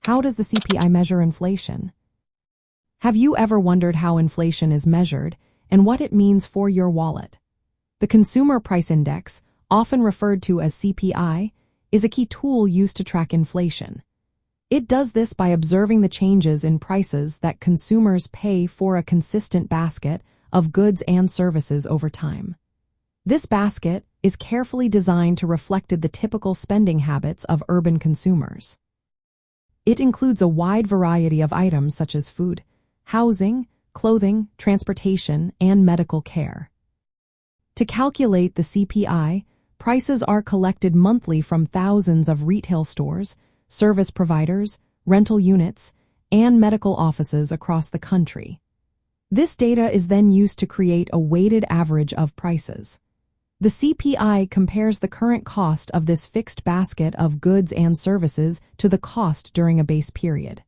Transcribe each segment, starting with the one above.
How does the CPI measure inflation? Have you ever wondered how inflation is measured and what it means for your wallet? The Consumer Price Index, often referred to as CPI, is a key tool used to track inflation. It does this by observing the changes in prices that consumers pay for a consistent basket of goods and services over time. This basket is carefully designed to reflect the typical spending habits of urban consumers. It includes a wide variety of items such as food, housing, clothing, transportation, and medical care. To calculate the CPI, prices are collected monthly from thousands of retail stores, service providers, rental units, and medical offices across the country. This data is then used to create a weighted average of prices. The CPI compares the current cost of this fixed basket of goods and services to the cost during a base period.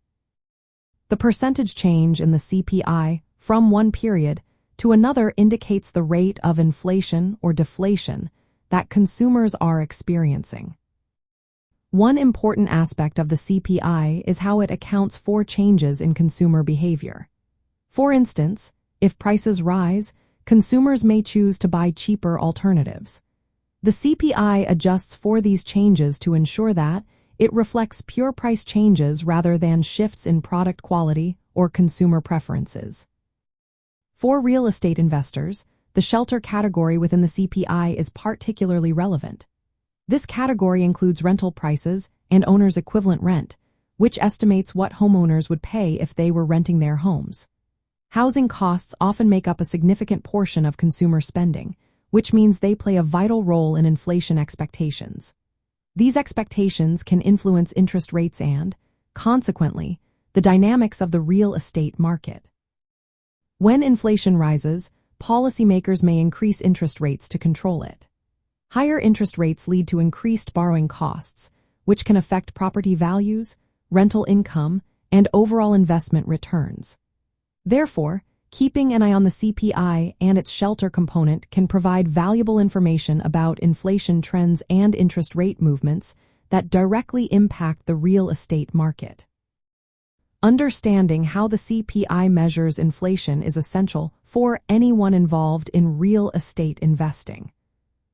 The percentage change in the CPI from one period to another indicates the rate of inflation or deflation that consumers are experiencing. One important aspect of the CPI is how it accounts for changes in consumer behavior. For instance, if prices rise, consumers may choose to buy cheaper alternatives. The CPI adjusts for these changes to ensure that it reflects pure price changes rather than shifts in product quality or consumer preferences. For real estate investors, the shelter category within the CPI is particularly relevant. This category includes rental prices and owner's equivalent rent, which estimates what homeowners would pay if they were renting their homes. Housing costs often make up a significant portion of consumer spending, which means they play a vital role in inflation expectations. These expectations can influence interest rates and, consequently, the dynamics of the real estate market. When inflation rises, policymakers may increase interest rates to control it. Higher interest rates lead to increased borrowing costs, which can affect property values, rental income, and overall investment returns. Therefore, keeping an eye on the CPI and its shelter component can provide valuable information about inflation trends and interest rate movements that directly impact the real estate market. Understanding how the CPI measures inflation is essential for anyone involved in real estate investing.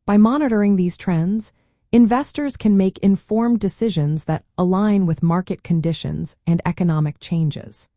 By monitoring these trends, investors can make informed decisions that align with market conditions and economic changes.